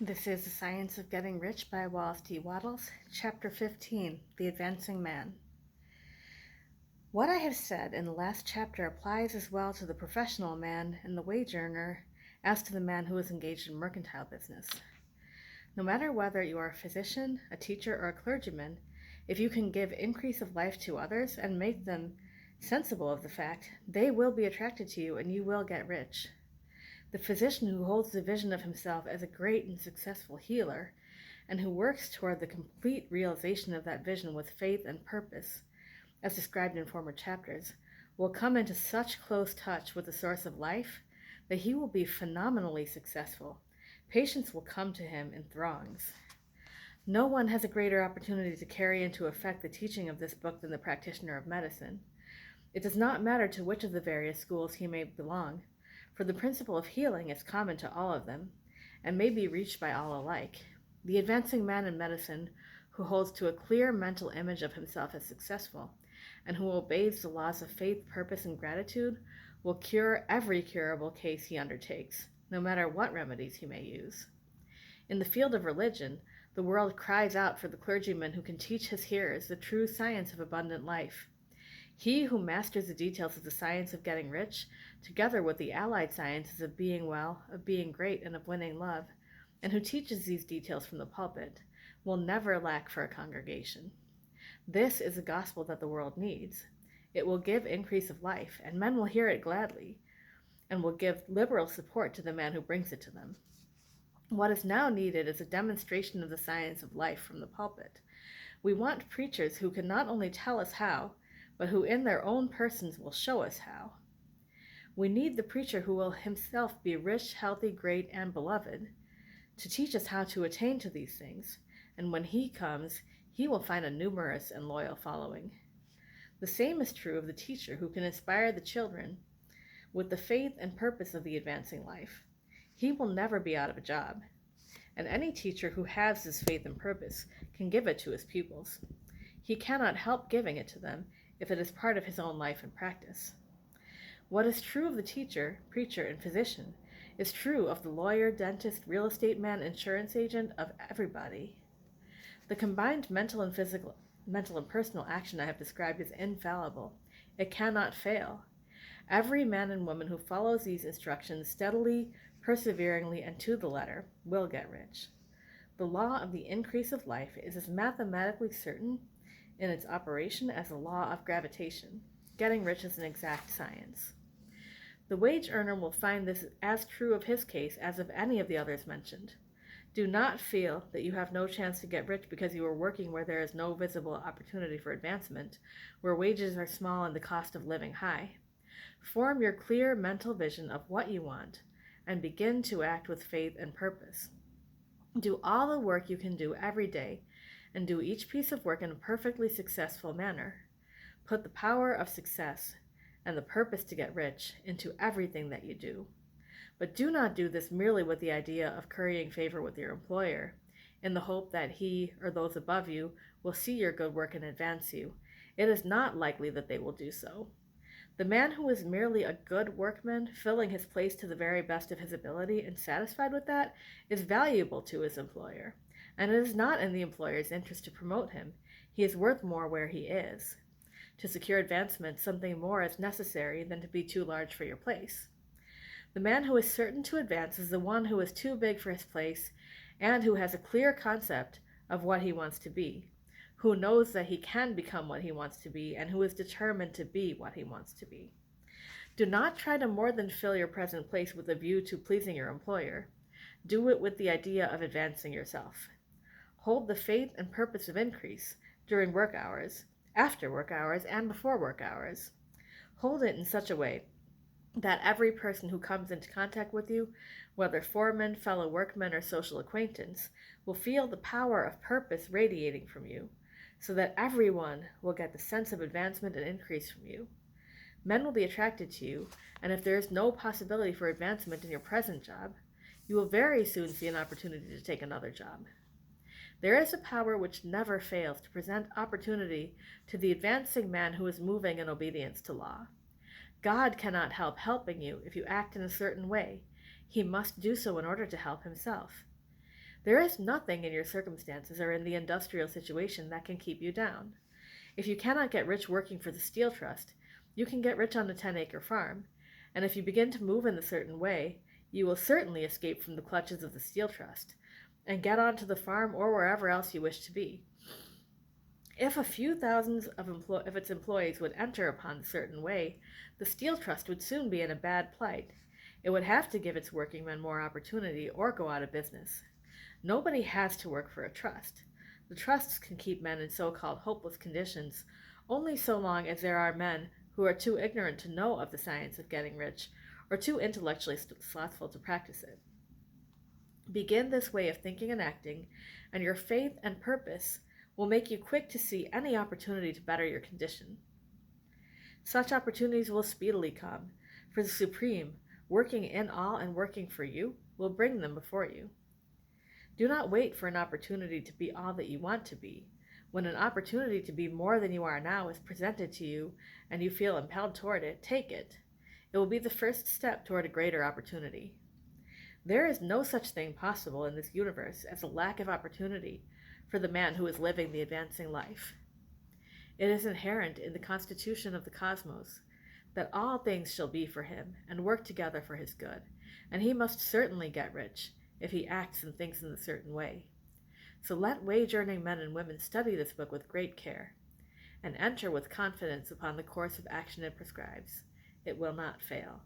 This is The Science of Getting Rich by Wallace D. Wattles, Chapter 15, The Advancing Man. What I have said in the last chapter applies as well to the professional man and the wage earner as to the man who is engaged in mercantile business. No matter whether you are a physician, a teacher, or a clergyman, if you can give increase of life to others and make them sensible of the fact, they will be attracted to you and you will get rich. The physician who holds the vision of himself as a great and successful healer, and who works toward the complete realization of that vision with faith and purpose, as described in former chapters, will come into such close touch with the source of life that he will be phenomenally successful. Patients will come to him in throngs. No one has a greater opportunity to carry into effect the teaching of this book than the practitioner of medicine. It does not matter to which of the various schools he may belong, for the principle of healing is common to all of them, and may be reached by all alike. The advancing man in medicine, who holds to a clear mental image of himself as successful, and who obeys the laws of faith, purpose, and gratitude, will cure every curable case he undertakes, no matter what remedies he may use. In the field of religion, the world cries out for the clergyman who can teach his hearers the true science of abundant life. He who masters the details of the science of getting rich, together with the allied sciences of being well, of being great, and of winning love, and who teaches these details from the pulpit, will never lack for a congregation. This is the gospel that the world needs. It will give increase of life, and men will hear it gladly, and will give liberal support to the man who brings it to them. What is now needed is a demonstration of the science of life from the pulpit. We want preachers who can not only tell us how, but who in their own persons will show us how. We need the preacher who will himself be rich, healthy, great, and beloved, to teach us how to attain to these things, and when he comes, he will find a numerous and loyal following. The same is true of the teacher who can inspire the children with the faith and purpose of the advancing life. He will never be out of a job, and any teacher who has this faith and purpose can give it to his pupils. He cannot help giving it to them if it is part of his own life and practice. What is true of the teacher, preacher, and physician is true of the lawyer, dentist, real estate man, insurance agent, of everybody. The combined mental and personal action I have described is infallible. It cannot fail. Every man and woman who follows these instructions steadily, perseveringly, and to the letter will get rich. The law of the increase of life is as mathematically certain in its operation as the law of gravitation. Getting rich is an exact science. The wage earner will find this as true of his case as of any of the others mentioned. Do not feel that you have no chance to get rich because you are working where there is no visible opportunity for advancement, where wages are small and the cost of living high. Form your clear mental vision of what you want and begin to act with faith and purpose. Do all the work you can do every day, and do each piece of work in a perfectly successful manner. Put the power of success and the purpose to get rich into everything that you do. But do not do this merely with the idea of currying favor with your employer, in the hope that he or those above you will see your good work and advance you. It is not likely that they will do so. The man who is merely a good workman, filling his place to the very best of his ability and satisfied with that, is valuable to his employer, and it is not in the employer's interest to promote him. He is worth more where he is. To secure advancement, something more is necessary than to be too large for your place. The man who is certain to advance is the one who is too big for his place and who has a clear concept of what he wants to be, who knows that he can become what he wants to be, and who is determined to be what he wants to be. Do not try to more than fill your present place with a view to pleasing your employer. Do it with the idea of advancing yourself. Hold the faith and purpose of increase during work hours, after work hours, and before work hours. Hold it in such a way that every person who comes into contact with you, whether foreman, fellow workman, or social acquaintance, will feel the power of purpose radiating from you, so that everyone will get the sense of advancement and increase from you. Men will be attracted to you, and if there is no possibility for advancement in your present job, you will very soon see an opportunity to take another job. There is a power which never fails to present opportunity to the advancing man who is moving in obedience to law. God cannot help helping you if you act in a certain way. He must do so in order to help himself. There is nothing in your circumstances or in the industrial situation that can keep you down. If you cannot get rich working for the Steel Trust, you can get rich on a 10-acre farm, and if you begin to move in a certain way, you will certainly escape from the clutches of the Steel Trust and get onto the farm or wherever else you wish to be. If a few thousands of its employees would enter upon a certain way, the Steel Trust would soon be in a bad plight. It would have to give its workingmen more opportunity or go out of business. Nobody has to work for a trust. The trusts can keep men in so-called hopeless conditions only so long as there are men who are too ignorant to know of the science of getting rich or too intellectually slothful to practice it. Begin this way of thinking and acting, and your faith and purpose will make you quick to see any opportunity to better your condition. Such opportunities will speedily come, for the Supreme, working in all and working for you, will bring them before you. Do not wait for an opportunity to be all that you want to be. When an opportunity to be more than you are now is presented to you and you feel impelled toward it, take it. It will be the first step toward a greater opportunity. There is no such thing possible in this universe as a lack of opportunity for the man who is living the advancing life. It is inherent in the constitution of the cosmos that all things shall be for him and work together for his good, and he must certainly get rich if he acts and thinks in a certain way. So let wage-earning men and women study this book with great care, and enter with confidence upon the course of action it prescribes. It will not fail.